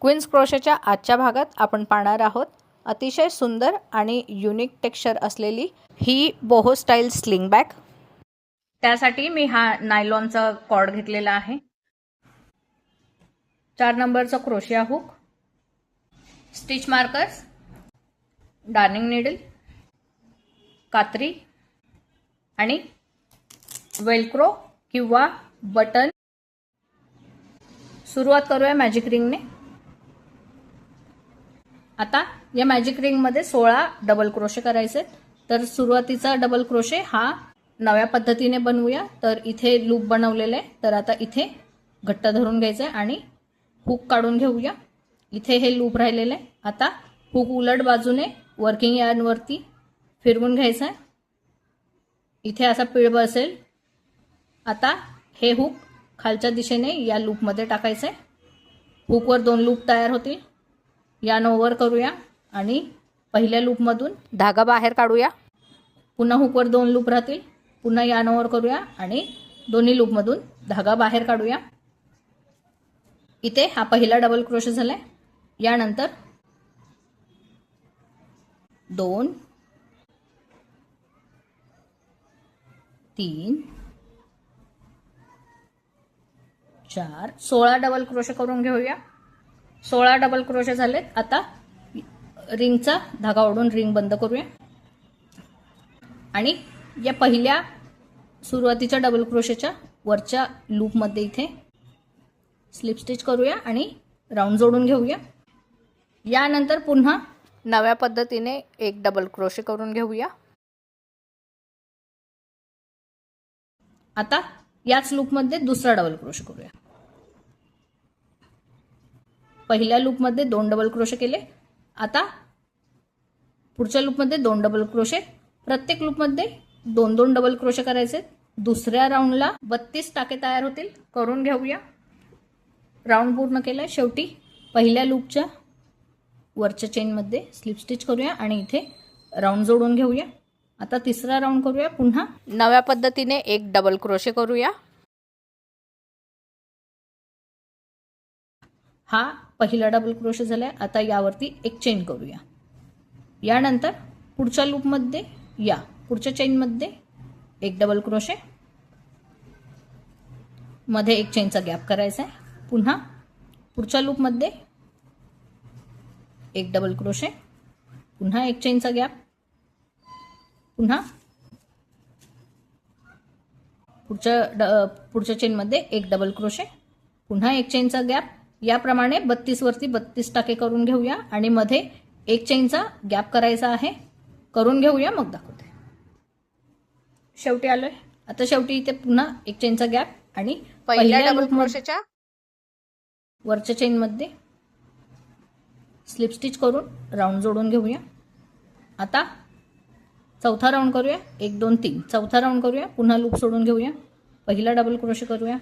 Queens क्रोशेच्या आजच्या भागात आपण पाहणार आहोत अतिशय सुंदर आणि युनिक टेक्स्चर असलेली ही बोहो स्टाईल स्लिंग बॅग। त्यासाठी मी हा नायलॉनचा कॉर्ड घेतलेला आहे, 4 नंबरचा क्रोशिया hook, stitch markers, darning needle, कात्री आणि वेल्क्रो किंवा बटन। सुरुवात करूया मॅजिक रिंगने। आता या मॅजिक रिंग मध्ये 16 डबल क्रोशे करायचे। तर सुरुवातीचा डबल क्रोशे हा नव्या पद्धतीने बनवूया। तर इथे लूप बनवलेले, तर आता इथे घट्ट धरून घ्यायचे आणि हुक काढून घेऊया। इथे हे लूप राहिलेले, आता हुक उलट बाजूने वर्किंग यार्न वरती फिरवून घ्यायचं। इथे असा पिळ बसेल। आता हे हुक खालच्या दिशेने या लूप मध्ये टाकायचे। हुक वर 2 लूप तयार होतील। यान ओव्हर करूया आणि पहिल्या लूप मधून धागा बाहेर काढूया। पुन्हा हुक वर 2 लूप राहतील। पुन्हा यान ओव्हर करूया आणि दोन्ही लूप मधून धागा बाहेर काढूया। इथे हा पहिला डबल क्रोशे झालाय। यानंतर 2 3 4 16 डबल क्रोशे करून घेऊया। 16 डबल क्रोशे झालेत। आता रिंगचा धागा ओढून रिंग बंद करूया आणि या पहिल्या सुरुवातीच्या डबल क्रोशेच्या वरच्या लूप मध्ये इथे स्लिप स्टिच करूया आणि राऊंड जोडून घेऊया। यानंतर पुन्हा नव्या पद्धतीने एक डबल क्रोशे करून घेऊया। आता याच लूप मध्ये दुसरा डबल क्रोशे करूया। पहिल्या लूप मध्ये 2 डबल क्रोशे केले। आता पुढच्या लूप मध्ये 2 डबल क्रोशे। प्रत्येक लूप मध्ये 2-2 डबल क्रोशे करायचे। दुसऱ्या राऊंडला 32 टाके तयार होतील, करून घेऊया। राऊंड पूर्ण केलाय। शेवटी पहिल्या लूपच्या वरच्या चेन मध्ये स्लिप स्टिच करूया आणि इथे राऊंड जोडून घेऊया। आता तिसरा राऊंड करूया। पुन्हा नव्या पद्धतीने एक डबल क्रोशे करूया। हा पहिला डबल क्रोशे झालाय। आता यावरती एक चेन करूया। यानंतर पुढच्या लूप मध्ये पुढच्या चेन मध्ये एक डबल क्रोशे, मध्ये एक चेनचा गॅप करायचा आहे। पुन्हा पुढच्या लूप मध्ये एक डबल क्रोशे, पुन्हा एक चेनचा गॅप, पुन्हा पुढच्या चेन मध्ये एक डबल क्रोशे, पुन्हा एक चेनचा गॅप। याप्रमाणे 32 वरती 32 टाके करून घेऊया आणि मध्ये एक चेनचा गॅप करायचा आहे, करून घेऊया, मग दाखवते। शेवटी आलोय। आता शेवटी इथे पुन्हा एक चेनचा गॅप आणि पहिल्या डबल क्रोशेच्या वरच्या चेन मध्ये स्लिप स्टिच करून राऊंड जोडून घेऊया। आता चौथा राऊंड करूया। 1 2 3 चौथा राऊंड करूया। पुन्हा लूप सोडून घेऊया। पहिला डबल क्रोशे करूया।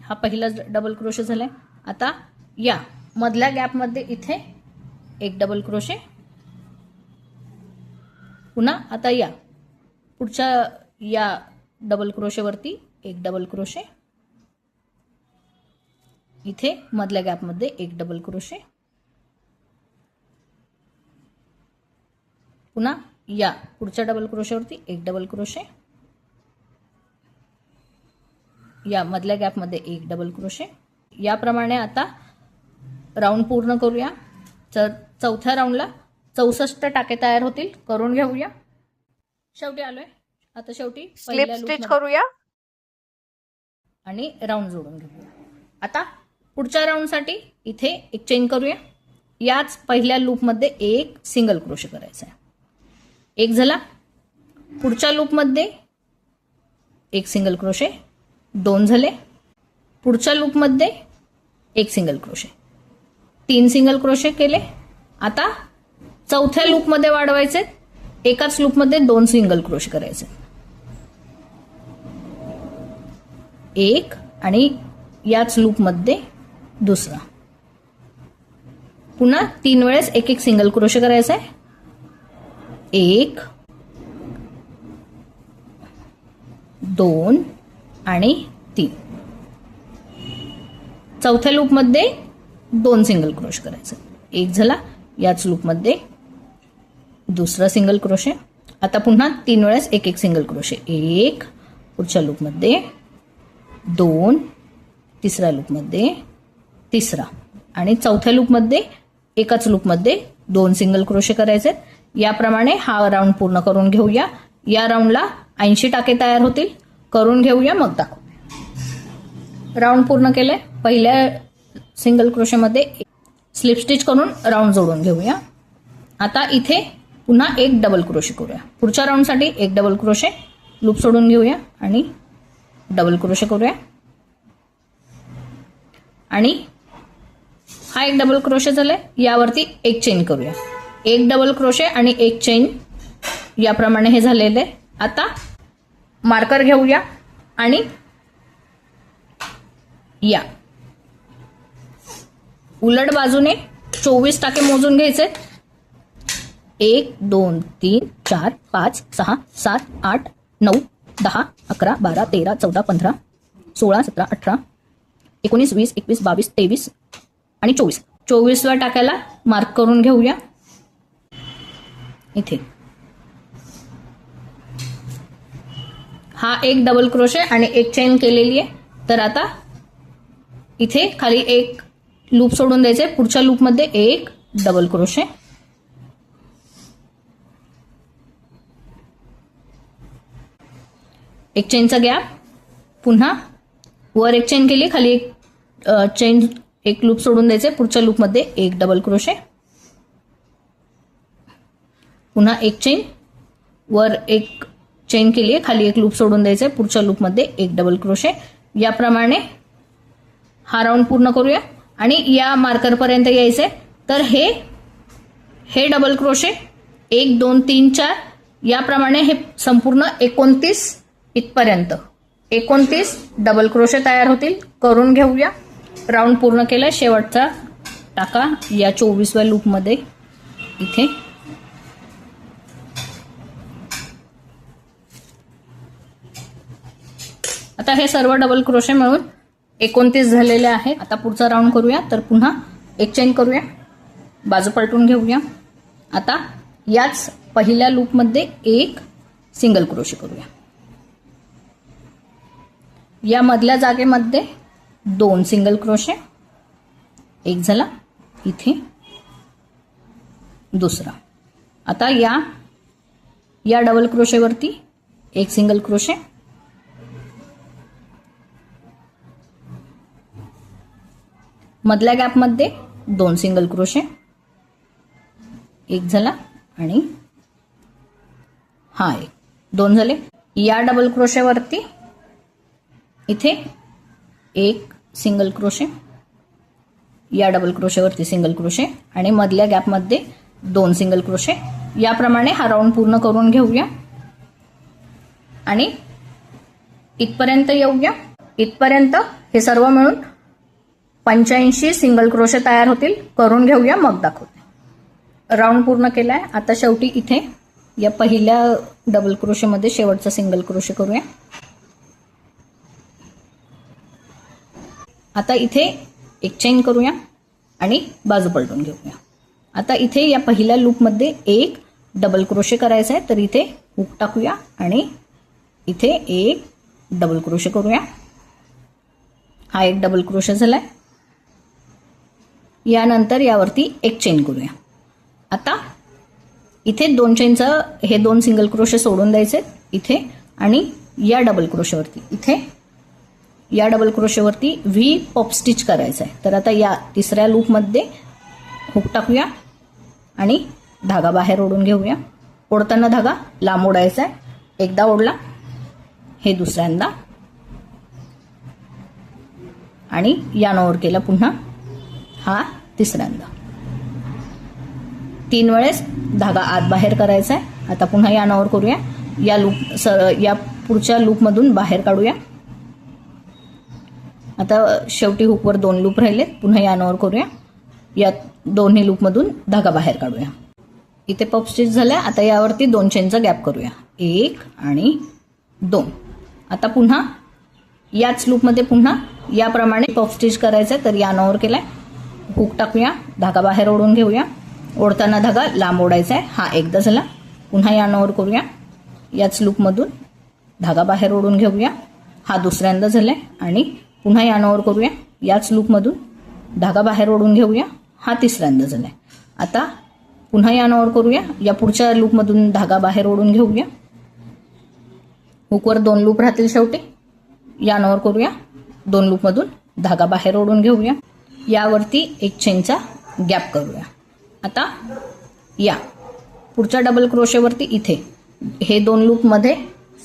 हा पहिला डबल क्रोशे झालाय। आता या मधल्या गॅप मध्ये इथे एक डबल क्रोशे, पुन्हा आता या पुढच्या या डबल क्रोशे वरती एक डबल क्रोशे, इथे मधल्या गॅप मध्ये एक डबल क्रोशे, पुन्हा या पुढच्या डबल क्रोशे वरती एक डबल क्रोशे, या मधल्या गॅप मध्ये एक डबल क्रोशे। याप्रमाणे आता राऊंड पूर्ण करूया। चौथ्या राऊंडला 64 टाके तयार होतील, करून घेऊया। शेवटी आलोय। आता शेवटी स्लिप स्टिच करूया आणि राऊंड जोडून घेऊया। आता पुढच्या राऊंड साठी इथे एक चेन करूया। याच पहिल्या लूप मध्ये एक सिंगल क्रोशे करायचा आहे। एक झाला। पुढच्या लूप मध्ये एक सिंगल क्रोशे, 2 झाले। पुढच्या लूप मध्ये एक सिंगल क्रोशे, 3 सिंगल क्रोशे केले। आता चौथ्या लूप मध्ये वाढवायचे। एकाच लूप मध्ये 2 सिंगल क्रोशे करायचे, एक आणि याच लूप मध्ये दुसरा। पुन्हा 3 वेळेस एक एक सिंगल क्रोशे करायचा आहे। 1 2 आणि 3। चौथ्या लूपमध्ये 2 सिंगल क्रोशे करायचे. एक झाला. याच लूपमध्ये दुसरा सिंगल क्रोशे. आता पुन्हा 3 वेळेस एक एक सिंगल क्रोशे. एक, पुढच्या लूपमध्ये 2, तिसऱ्या लूपमध्ये तिसरा आणि चौथ्या लूपमध्ये एकाच लूपमध्ये 2 सिंगल क्रोशे करायचे. याप्रमाणे हा राऊंड पूर्ण करून घेऊया. या राऊंडला 80 टाके तयार होतील. करून घेऊया मग दाखवूया. राऊंड पूर्ण केले. पहिल्या सिंगल क्रोशेमध्ये स्लिप स्टिच करून राऊंड जोडून घेऊया. आता इथे पुन्हा एक डबल क्रोशे करूया. पुढच्या राऊंडसाठी एक डबल क्रोशे लूप सोडून घेऊया आणि डबल क्रोशे करूया. आणि हा एक डबल क्रोशे झालाय. यावरती एक चेन करूया. एक डबल क्रोशे आणि एक चेन याप्रमाणे हे झालेले. आता मार्कर घेऊया आणि या उलट बाजूने 24 टाके मोजून घ्यायचे. 1 2 3 4 5 6 7 8 9 10 11 12 13 14 15 16 17 18 19 20 21 22 23 आणि 24व्या टाक्याला मार्क करून घेऊया. इथे हा एक डबल क्रोशे आणि एक चेन केलेली आहे. तर आता इथे खाली एक लूप सोडून द्यायचे. पुढच्या लूपमध्ये एक डबल क्रोशे. एक चेनचा गॅप. पुन्हा वर एक चेन केली, खाली एक चेन एक लूप सोडून द्यायचे. पुढच्या लूपमध्ये एक डबल क्रोशे. पुन्हा एक चेन, वर एक चेन केली आहे, खाली एक लूप सोडून द्यायचे. पुढच्या लूपमध्ये एक डबल क्रोशे. याप्रमाणे हा राऊंड पूर्ण करूया आणि या मार्कर पर्यंत यायचे. तर हे डबल क्रोशे 1 2 3 4 याप्रमाणे हे संपूर्ण 29 इथपर्यंत 29 डबल क्रोशे तयार होतील. करून घेऊया. राऊंड पूर्ण केला. शेवटचा टाका या 24व्या लूपमध्ये इथे. आता हे सर्व डबल क्रोशे मिळून 29 झालेले आहेत. आता पुढचा राऊंड करूया. तर पुन्हा एक चेन करूया, बाजू पलटून घेऊया. आता याच पहिल्या लूपमध्ये एक सिंगल क्रोशे करूया. या मधल्या जागेमध्ये 2 सिंगल क्रोशे. एक झाला. इथे दुसरा. आता या डबल क्रोशेवरती एक सिंगल क्रोशे. मधल्या गॅपमध्ये 2 सिंगल क्रोशे. एक झाला आणि हा एक. 2 झाले. या डबल क्रोशेवरती इथे एक सिंगल क्रोशे. या डबल क्रोशेवरती सिंगल क्रोशे आणि मधल्या गॅपमध्ये 2 सिंगल क्रोशे. याप्रमाणे हा राऊंड पूर्ण करून घेऊया आणि इथपर्यंत येऊया. इथपर्यंत हे सर्व मिळून 85 सिंगल क्रोशे तयार होतील. करून घेऊया मग दाखवते. राऊंड पूर्ण केलाय. आता शेवटी इथे या पहिल्या डबल क्रोशेमध्ये शेवटचा सिंगल क्रोशे करूया. आता इथे एक चेन करूया आणि बाजू पलटून घेऊया. आता इथे या पहिल्या लूपमध्ये एक डबल क्रोशे करायचा आहे. तर इथे हुक टाकूया आणि इथे एक डबल क्रोशे करूया. हा एक डबल क्रोशे झालाय. यानंतर यावरती एक चेन करूया. आता इथे 2 चेनचं हे 2 सिंगल क्रोशे सोडून द्यायचे इथे आणि या डबल क्रोशेवरती इथे या डबल क्रोशेवरती व्ही पॉप स्टिच करायचं आहे. तर आता या तिसऱ्या लूपमध्ये हुक टाकूया आणि धागा बाहेर ओढून घेऊया. ओढताना धागा लांब ओढायचा आहे. एकदा ओढला, हे दुसऱ्यांदा आणि यानं केला. पुन्हा हा तिसऱ्यांदा. 3 वेळेस धागा आत बाहेर करायचा आहे. आता पुन्हा यानं करूया. या पुढच्या लूपमधून बाहेर काढूया. आता शेवटी हुकवर 2 लूप राहिलेत. पुन्हा यानं करूया. या दोन्ही लूपमधून धागा बाहेर काढूया. इथे पप स्टिच झालाय. आता यावरती 2 चेनचा गॅप करूया. 1 आणि 2. आता पुन्हा याच लूपमध्ये पुन्हा याप्रमाणे पफ स्टिच करायचं आहे. तर या नॉवर केलाय, हुक टाकूया, धागा बाहेर ओढून घेऊया, ओढताना धागा लांब ओढायचा आहे. हा एकदा झाला. पुन्हा या नॉवर करूया, याच लूपमधून धागा बाहेर ओढून घेऊया, हा दुसऱ्यांदा झालाय. आणि पुन्हा या नॉवर करूया, याच लूपमधून धागा बाहेर ओढून घेऊया, हा तिसऱ्यांदा झालाय. आता पुन्हा या नॉवर करूया, या पुढच्या लूपमधून धागा बाहेर ओढून घेऊया, हुकवर 2 लूप राहतील शेवटी. या नॉवर करूया, 2 लूपमधून धागा बाहेर ओढून घेऊया, यावरती एक चेनचा गॅप करूया. आता या पुढच्या डबल क्रोशेवरती इथे हे 2 लूपमध्ये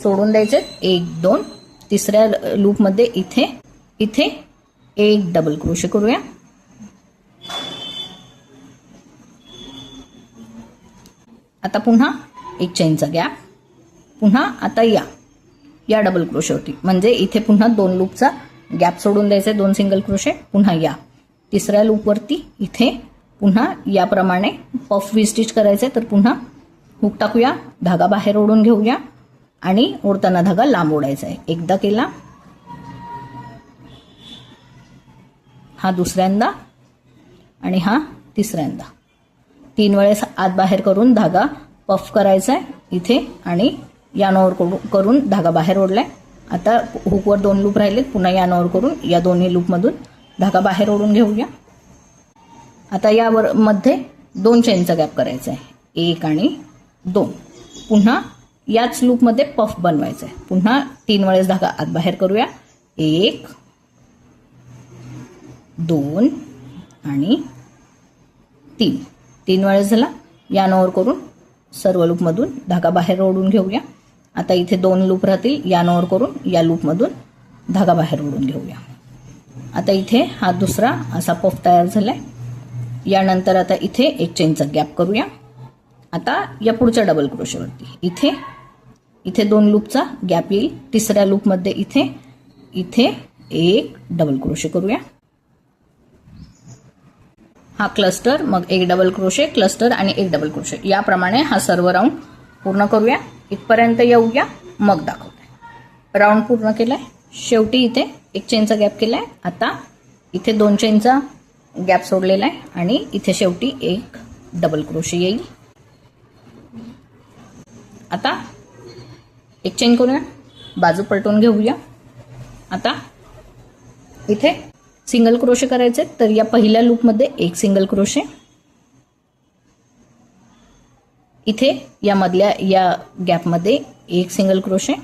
सोडून द्यायचे, 1 2. तिसऱ्या लूपमध्ये इथे इथे एक डबल क्रोशे करूया. आता पुन्हा एक चेनचा गॅप, पुन्हा आता या डबल क्रोशेवरती, म्हणजे इथे पुन्हा 2 लूपचा गॅप सोडून द्यायचे, 2 सिंगल क्रोशे. पुन्हा या तिसऱ्या लूपवरती इथे पुन्हा याप्रमाणे पफ वी स्टिच करायचे. तर पुन्हा हुक टाकूया, धागा बाहेर ओढून घेऊया आणि ओढताना धागा लांब ओढायचा आहे. एकदा केला, हा दुसऱ्यांदा आणि हा तिसऱ्यांदा. 3 वेळेस आत बाहेर करून धागा पफ करायचा आहे इथे आणि या नॉवर करून धागा बाहेर ओढलाय. आता हुकवर 2 लूप राहिलेत, पुन्हा या नॉवर करून या दोन्ही लूपमधून धागा बाहेर ओढून घेऊया. आता यावर मध्ये 2 चेनचा गॅप करायचा आहे, 1 आणि 2. पुन्हा याच लूपमध्ये पफ बनवायचा आहे. पुन्हा 3 वेळेस धागा आत बाहेर करूया, 1 2 आणि 3. 3 वेळेस झाला. या नॉवर करून सर्व लूपमधून धागा बाहेर ओढून घेऊया. आता इथे 2 लूप राहतील, या नॉवर करून या लूपमधून धागा बाहेर ओढून घेऊया. आता इथे हा दुसरा असा पफ तयार झालाय. यानंतर आता इथे एक चेनचा गॅप करूया. आता या पुढच्या डबल क्रोशेवरती इथे 2 लूपचा गॅप येईल. तिसऱ्या लूपमध्ये इथे एक डबल क्रोशे करूया. हा क्लस्टर, मग एक डबल क्रोशे, क्लस्टर आणि एक डबल क्रोशे, याप्रमाणे हा सर्व राऊंड पूर्ण करूया. इथपर्यंत येऊया, मग दाखवते. राऊंड पूर्ण केलाय, शेवटी इथे एक चेनचा गॅप केलाय. आता इथे 2 चेनचा गॅप सोडलेला आहे आणि इथे शेवटी एक डबल क्रोशे येईल. आता एक चेन करूया, बाजू पलटून घेऊया. आता इथे सिंगल क्रोशे करायचे, तर या पहिल्या लूपमध्ये एक सिंगल क्रोशे, इथे या मधल्या या गॅपमध्ये एक सिंगल क्रोशे.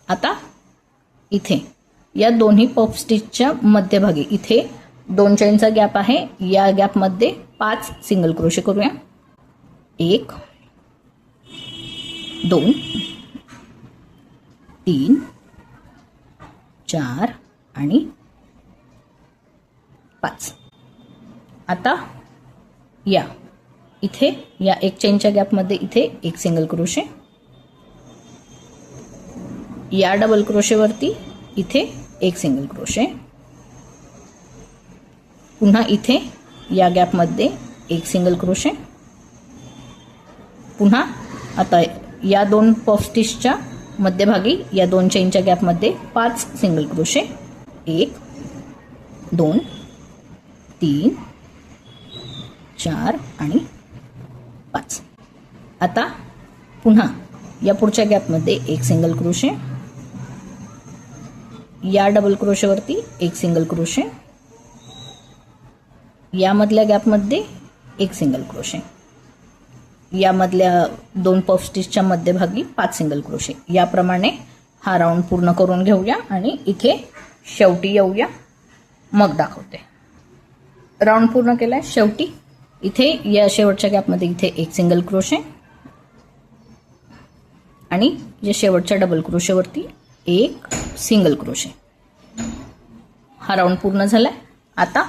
आता इथे या दोन्ही पफ स्टिचच्या मध्यभागी इथे 2 चेनचा गॅप आहे, या गॅपमध्ये 5 सिंगल क्रोशे करूया. 1 2 3 4 आणि 5. आता या इथे या एक चेनच्या गॅपमध्ये इथे एक सिंगल क्रोशे, या डबल क्रोशेवरती इथे एक सिंगल क्रोशे, पुन्हा इथे या गॅपमध्ये एक सिंगल क्रोशे, पुन्हा आता या 2 पफ स्टिचच्या मध्यभागी या 2 चेनच्या गॅपमध्ये 5 सिंगल क्रोशे, 1 2 3 4 आणि 5. आता पुन्हा या पुढच्या गॅपमध्ये एक सिंगल क्रोशे, या डबल क्रोशेवरती एक सिंगल क्रोशे, यामधल्या गॅपमध्ये एक सिंगल क्रोशे, यामधल्या 2 पफ स्टिचच्या मध्यभागी 5 सिंगल क्रोशे. याप्रमाणे हा राऊंड पूर्ण करून घेऊया आणि इथे शेवटी येऊया, मग दाखवते. राऊंड पूर्ण केलाय, शेवटी इथे या शेवटच्या गॅपमध्ये इथे एक सिंगल क्रोशे आणि या शेवटच्या डबल क्रोशेवरती एक सिंगल क्रोशे. हा राऊंड पूर्ण झालाय. आता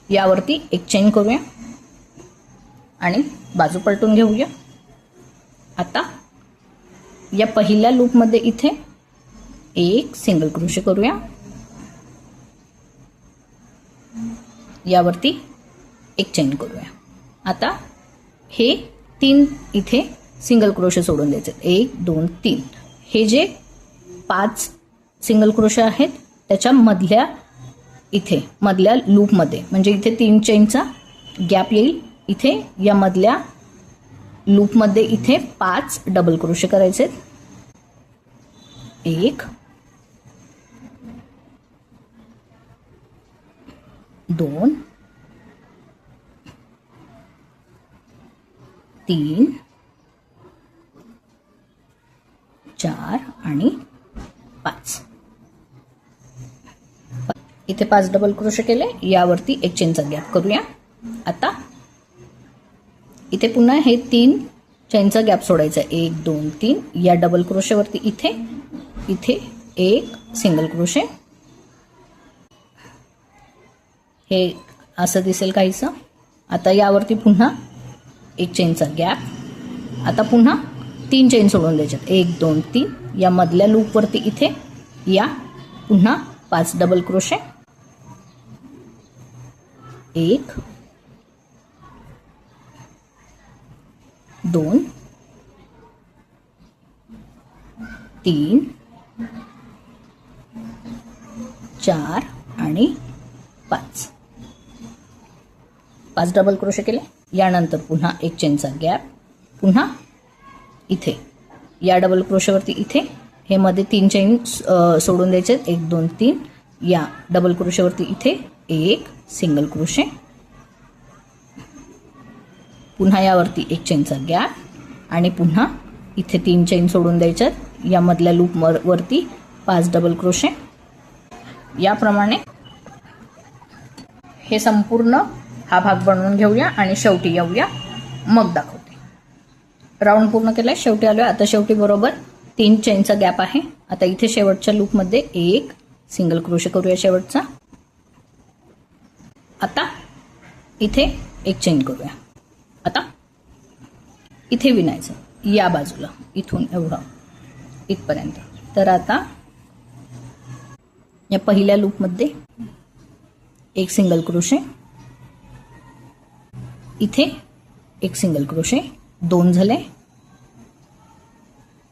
यावरती एक चेन करूया आणि बाजू पलटून घेऊया. आता या पहिल्या लूपमध्ये इथे एक सिंगल क्रोशे करूया, यावरती एक चेन करूया. आता हे 3 इथे सिंगल क्रोशे सोडून द्यायचे, 1 2 3. हे जे 5 सिंगल क्रोशे आहेत त्याच्या मधल्या इथे मधल्या लूपमध्ये, म्हणजे इथे 3 चेनचा गॅप येईल. इथे या मधल्या लूपमध्ये इथे 5 डबल क्रोशे करायचे. 1 2 3 4 आणि 5. इथे 5 डबल क्रोशे केले. यावरती 1 चेनचा गॅप करूया. आता इथे पुन्हा हे 3 चेनचा गॅप सोडायचा. 1 2 3 या डबल क्रोशेवरती इथे इथे 1 सिंगल क्रोशे. हे असं दिसेल काहीसं. आता यावरती पुन्हा 1 चेनचा गॅप. आता पुन्हा 3 चेन सोडून द्यायच्यात. 1 2 3 या मधल्या लूपवरती इथे या पुन्हा 5 डबल क्रोशे. 1 2 3 4 आणि 5. 5 डबल क्रोशे केले. यानंतर पुन्हा 1 चेनचा गॅप. पुन्हा इथे या डबल क्रोशेवरती इथे हे मध्ये 3 चेन सोडून द्यायचे. 1 2 3 या डबल क्रोशेवरती इथे 1 सिंगल क्रोशे. पुन्हा यावरती 1 चेनचा गॅप आणि पुन्हा इथे 3 चेन सोडून द्यायच्यात. या मधल्या लूप वरती 5 डबल क्रोशे. याप्रमाणे हे संपूर्ण हा भाग बनवून घेऊया आणि शेवटी येऊया, मग दाखवते. राऊंड पूर्ण केलाय, शेवटी आलोय. आता शेवटी बरोबर 3 चेनचा गॅप आहे. आता इथे शेवटच्या लूपमध्ये 1 सिंगल क्रोशे करूया शेवटचा. आता इथे 1 चेन करूया. आता इथे विणायचं या बाजूला, इथून एवढं इथपर्यंत. तर आता या पहिल्या लूपमध्ये 1 सिंगल क्रोशे, इथे 1 सिंगल क्रोशे, 2 झाले.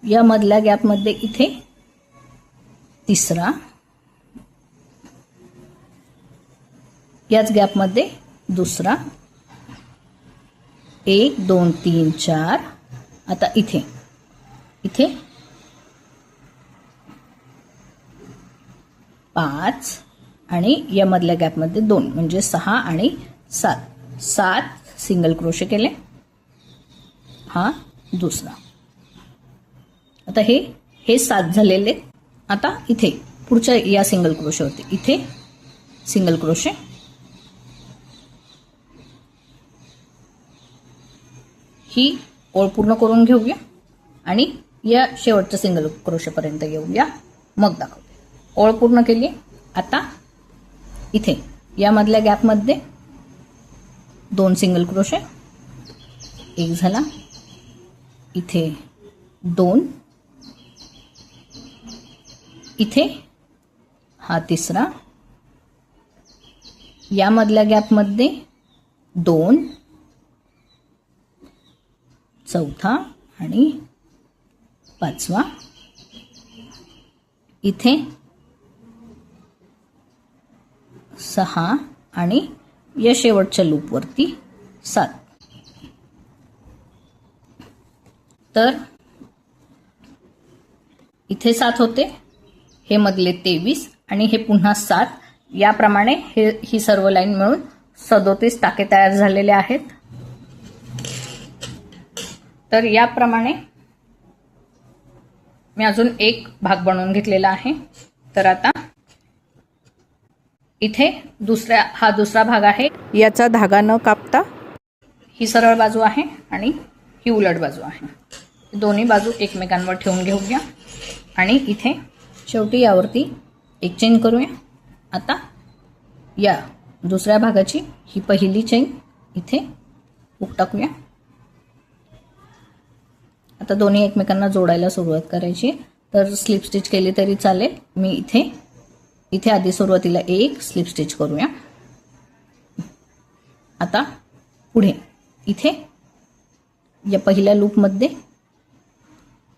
या मधल्या गॅपमध्ये इथे तिसरा, याच गॅपमध्ये दुसरा. 1 2 3 4. आता इथे इथे 5 आणि या मधल्या गॅपमध्ये 2 म्हणजे 6 आणि 7. 7 सिंगल क्रोशे केले. हा दुसरा. आता हे 7 झालेले. आता इथे पुढच्या या सिंगल क्रोशेवरती इथे सिंगल क्रोशे. ही ओळ पूर्ण करून घेऊया आणि या शेवटच्या सिंगल क्रोशेपर्यंत येऊया, मग दाखवते. ओळ पूर्ण केली. आता इथे या मधल्या गॅपमध्ये 2 सिंगल क्रोशे, 1 झाला. इथे 2, इथे हा तिसरा. या मधल्या गॅपमध्ये 2, चौथा आणि 5वा. इथे 6 आणि या शेवटच्या लूपवरती 7. तर इथे 7 होते, हे मधले 23 आणि हे पुन्हा 7. याप्रमाणे ही सर्व लाईन मिळून 37 टाके तयार झालेले आहेत. तर याप्रमाणे मी अजून एक भाग बनवून घेतलेला आहे. तर आता इथे हा दुसरा भाग आहे. याचा धागा न कापता ही सरळ बाजू आहे आणि ही उलट बाजू आहे. दोन्ही बाजू एकमेकांवर ठेवून घेऊया आणि इथे शेवटी यावरती 1 चेन करूया. आता या दुसऱ्या भागाची ही पहिली चेन इथे हुक टाकूया. आता दोन्ही एकमेकांना जोडायला सुरुवात करायची. तर स्लिप स्टिच केली तरी चालेल. मी इथे आधी सुरुवातीला 1 स्लिप स्टिच करूया. आता पुढे इथे या पहिल्या लूपमध्ये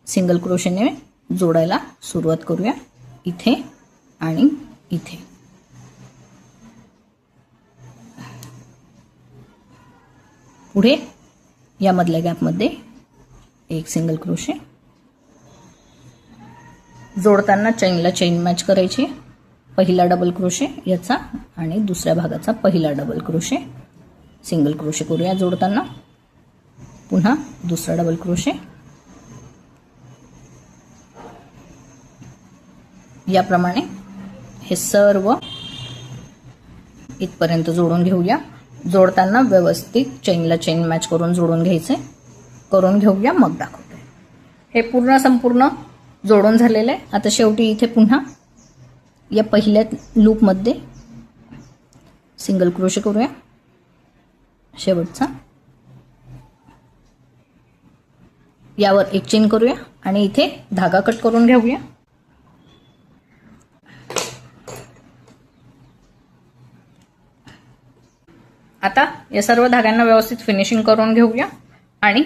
सिंगल क्रोशेने जोडायला सुरुवात करूया. इथे आणि इथे. पुढे या मधल्या गॅपमध्ये एक सिंगल क्रोशे. जोडताना चेनला चेन मॅच करायची. पहिला डबल क्रोशे याचा आणि दुसऱ्या भागाचा पहिला डबल क्रोशे. सिंगल क्रोशे करूया जोडताना. पुन्हा दुसरा डबल क्रोशे. याप्रमाणे हे सर्व इथपर्यंत जोडून घेऊया. जोडताना व्यवस्थित चेनला चेन मॅच करून जोडून घ्यायचे. करून घेऊया मग दाखवते. हे पूर्ण संपूर्ण जोडून झालेलं आहे. आता शेवटी इथे पुन्हा या पहिल्या लूपमध्ये सिंगल क्रोशे करूया शेवटचा. यावर एक चेन करूया आणि इथे धागा कट करून घेऊया. आता या सर्व धाग्यांना व्यवस्थित फिनिशिंग करून घेऊया. आणि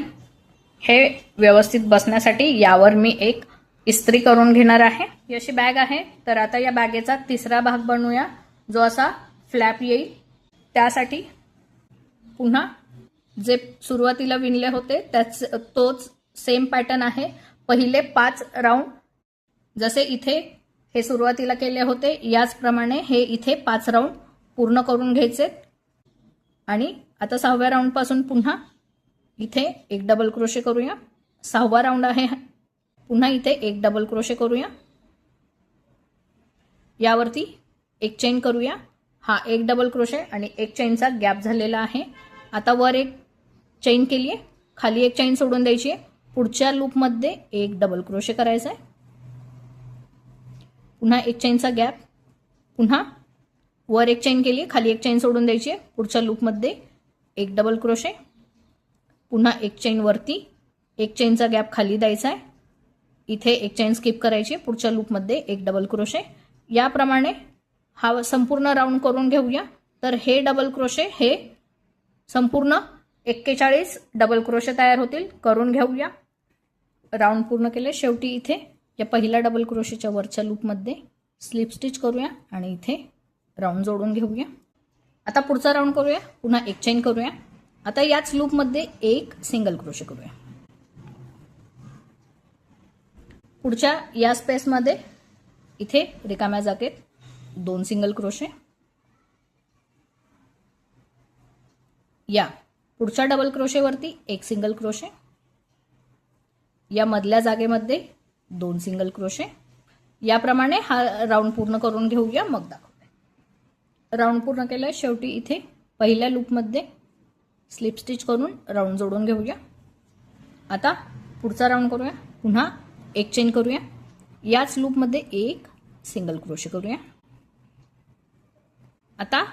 हे व्यवस्थित बसण्यासाठी यावर मी एक इस्त्री करून घेणार आहे. ही अशी बॅग आहे. तर आता या बॅगेचा तिसरा भाग बनवूया जो असा फ्लॅप येईल. त्यासाठी पुन्हा जे सुरुवातीला विणले होते तोच सेम पॅटर्न आहे. पहिले 5 राऊंड जसे इथे हे सुरुवातीला केले होते याचप्रमाणे हे इथे 5 राऊंड पूर्ण करून घ्यायचे. आणि आता 6व्या राऊंड पासून पुन्हा इथे एक डबल क्रोशे करूया. 6वा राऊंड आहे. पुन्हा इथे एक डबल क्रोशे करूया. यावरती एक चेन करूया. हा एक डबल क्रोशे आणि एक चेनचा गॅप झालेला आहे. आता वर एक चेन केली आहे, खाली एक चेन सोडून द्यायची आहे. पुढच्या लूपमध्ये एक डबल क्रोशे करायचा आहे. पुन्हा एक चेनचा गॅप. पुन्हा वर एक चेन केली, खाली एक चेन सोडून द्यायची आहे. पुढच्या लूपमध्ये एक डबल क्रोशे. पुन्हा एक चेन वरती, एक चेनचा गॅप खाली द्यायचा आहे. इथे एक चेन स्किप करायची. पुढच्या लूपमध्ये एक डबल क्रोशे. याप्रमाणे हा संपूर्ण राऊंड करून घेऊया. तर हे डबल क्रोशे हे संपूर्ण 41 डबल क्रोशे तयार होतील. करून घेऊया. राऊंड पूर्ण केले. शेवटी इथे या पहिल्या डबल क्रोशेच्या वरच्या लूपमध्ये स्लिप स्टिच करूया आणि इथे राऊंड जोडून घेऊया. आता पुढचा राऊंड करूया. पुन्हा एक चेन करूया. आता याच लूपमध्ये एक सिंगल क्रोशे करूया. पुढच्या या स्पेसमध्ये इथे रिकाम्या जागेत 2 सिंगल क्रोशे. या पुढच्या डबल क्रोशेवरती एक सिंगल क्रोशे. या मधल्या जागेमध्ये 2 सिंगल क्रोशे. याप्रमाणे हा राऊंड पूर्ण करून घेऊया मग दाखवते. राऊंड पूर्ण केलाय. शेवटी इथे पहिल्या लूपमध्ये स्लिप स्टिच करून राऊंड जोडून घेऊया. आता पुढचा राऊंड करूया. पुन्हा एक चेन करूया. याच लूपमध्ये एक सिंगल क्रोशे करूया. आता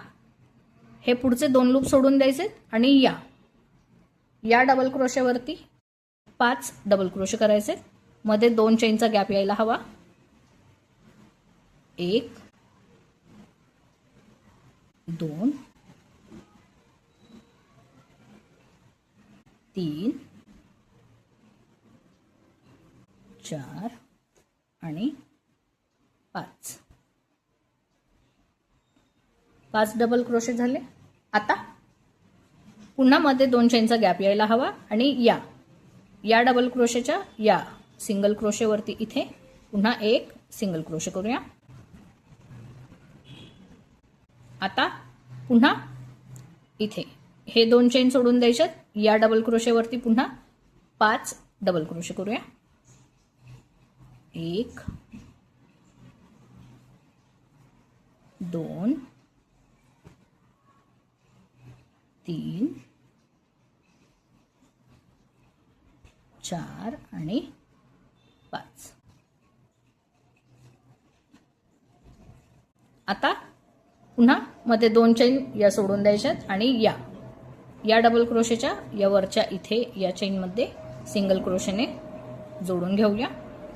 हे पुढचे 2 लूप सोडून द्यायचे आणि या डबल क्रोशेवरती 5 डबल क्रोशे करायचे. मध्ये 2 चेनचा गॅप यायला हवा. 1 2 3 4 आणि 5. 5 डबल क्रोशे झाले. आता पुन्हा मध्ये 2 चेनचा गॅप यायला हवा आणि या डबल क्रोशेच्या या सिंगल क्रोशेवरती इथे पुन्हा एक सिंगल क्रोशे करूया. आता पुन्हा इथे हे 2 चेन सोडून द्यायच्यात. या डबल क्रोशेवरती पुन्हा 5 डबल क्रोशे करूया. 1 2 3 4 आणि 5. आता पुन्हा मध्ये 2 चेन या सोडून द्यायच्यात आणि या डबल क्रोशेच्या या वरच्या इथे या चेनमध्ये सिंगल क्रोशेने जोडून घेऊया.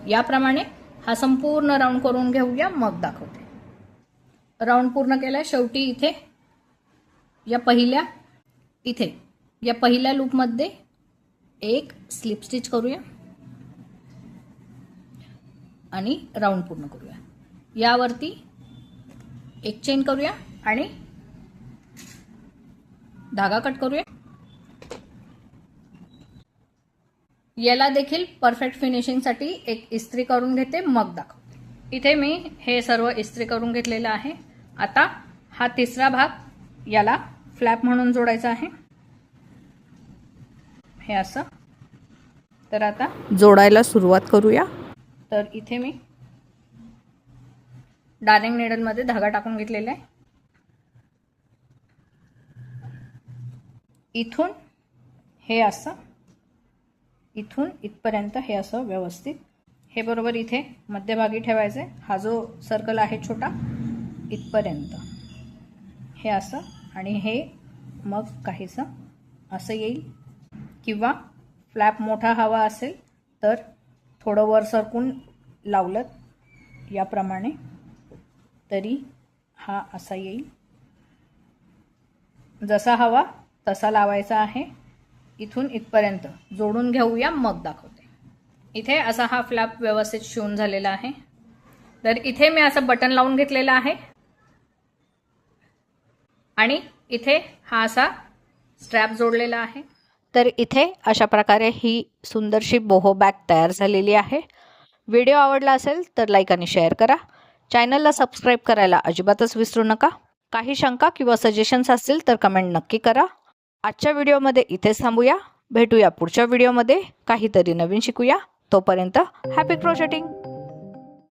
याप्रमाणे हा संपूर्ण राऊंड करून घेऊया मग दाखवते. राऊंड पूर्ण केलाय. शेवटी इथे या पहिल्या लूपमध्ये एक स्लिप स्टिच करूया आणि राऊंड पूर्ण करूया. यावरती एक चेन करूया आणि धागा कट करूया। याला देखील परफेक्ट फिनिशिंगसाठी एक इस्त्री करून घेते, मग दाखवते। इथे मी हे सर्व इस्त्री करून घेतलेलं आहे। आता हा तिसरा भाग याला फ्लॅप म्हणून जोडायचा आहे, हे असं। तर आता जोडायला सुरुवात करूया। तर इथे मी डार्निंग नीडलमध्ये धागा टाकून घेतलेला आहे। इथून हे असं, इथून इथपर्यंत हे असं व्यवस्थित, हे बरोबर इथे मध्यभागी ठेवायचे। हा जो सर्कल आहे छोटा इथपर्यंत हे असं, आणि हे मग काहीसं असं येईल, किंवा फ्लॅप मोठा हवा असेल तर थोडं वर सरकून लावलं याप्रमाणे तरी हा असा येईल। जसा हवा तसा लावायचा आहे। इथून इथपर्यंत जोडून घेऊया, मग दाखवते। इथे असा हा फ्लॅप व्यवस्थित शिवून झालेला आहे। तर इथे मी असं बटन लावून घेतलेलं आहे आणि इथे हा असा स्ट्रॅप जोडलेला आहे। तर इथे अशा प्रकारे ही सुंदरशी बोहो बॅग तयार झालेली आहे। व्हिडिओ आवडला असेल तर लाईक आणि शेअर करा। चॅनलला सबस्क्राईब करायला अजिबातच विसरू नका। काही शंका किंवा सजेशन्स असतील तर कमेंट नक्की करा। आजच्या व्हिडिओमध्ये इथेच थांबूया। भेटूया पुढच्या व्हिडिओमध्ये, काहीतरी नवीन शिकूया। तोपर्यंत हॅपी क्रोशेटिंग।